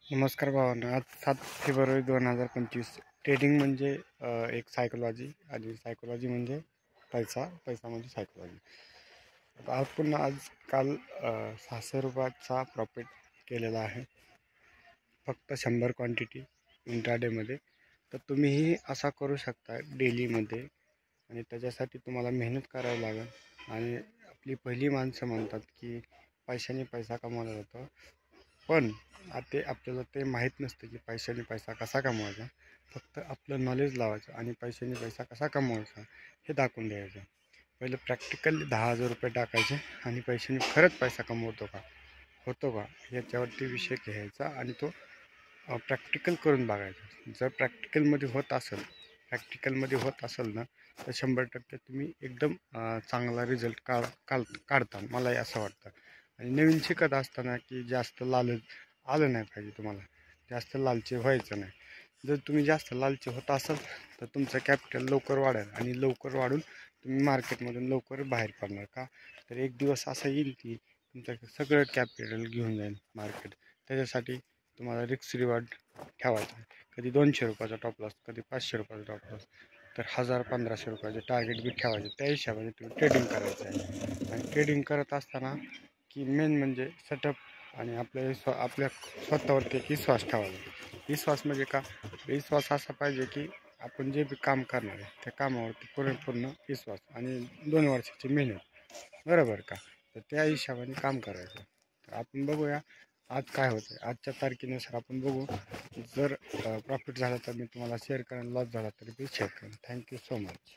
नमस्कार भावांनो, आज 7 फेब्रुवारी 2025. ट्रेडिंग म्हणजे एक सायकोलॉजी आणि सायकोलॉजी म्हणजे पैसा, पैसा म्हणजे सायकोलॉजी. आपण आजकाल 600 रुपयाचा प्रॉफिट केलेला आहे फक्त 100 क्वांटिटी इंट्राडेमध्ये. तर तुम्हीही असा करू शकता डेलीमध्ये, आणि त्याच्यासाठी तुम्हाला मेहनत करावी लागेल. आणि आपली पहिली माणसं म्हणतात की पैशाने पैसा कमवला जातो, पण ते आपल्याला ते माहीत नसतं की पैशाने पैसा कसा कमवायचा. फक्त आपलं नॉलेज लावायचं आणि पैशाने पैसा कसा कमवायचा हे दाखवून द्यायचं. पहिलं प्रॅक्टिकली 10,000 रुपये टाकायचे आणि पैशाने खरंच पैसा कमवतो का, होतो का, याच्यावरती विषय घ्यायचा आणि तो प्रॅक्टिकल करून बघायचा. जर प्रॅक्टिकलमध्ये होत असेल ना, तर 100% तुम्ही एकदम चांगला रिझल्ट काढता, मलाही असं वाटतं. आणि नवीन शिकत असताना की जास्त लालच आलं नाही पाहिजे, तुम्हाला जास्त लालची व्हायचं नाही. जर तुम्ही जास्त लालची होत असाल तर तुमचं कॅपिटल लवकर वाढेल आणि लवकर वाढून तुम्ही मार्केटमधून लवकर बाहेर पडणार. का तर एक दिवस असा येईल की तुमचं सगळं कॅपिटल घेऊन जाईल मार्केट. त्याच्यासाठी तुम्हाला रिस्क रिवॉर्ड ठेवायचा. कधी 200 रुपयाचा टॉप लॉस, कधी 500 रुपयाचा टॉप लॉस, तर 1000-1500 रुपयाचे टार्गेट बी ठेवायचे. त्या हिशोबाने तुम्ही ट्रेडिंग करायचं आहे. आणि ट्रेडिंग करत असताना की मेन म्हणजे सेटअप आणि आपल्या स्वतःवरती एक विश्वास ठेवायचा. विश्वास म्हणजे का, विश्वास असा पाहिजे की आपण जे बी काम करणार आहे त्या कामावरती पूर्ण विश्वास आणि 2 वर्षाची मेहनत, बरोबर का. तर त्या हिशोबाने काम करायचं. तर आपण बघूया आज काय होतं. आजच्या तारखेनुसार आपण बघू. जर प्रॉफिट झाला तर मी तुम्हाला शेअर करेन, लॉस झाला तरी मी शेअर करेन. Thank you so much.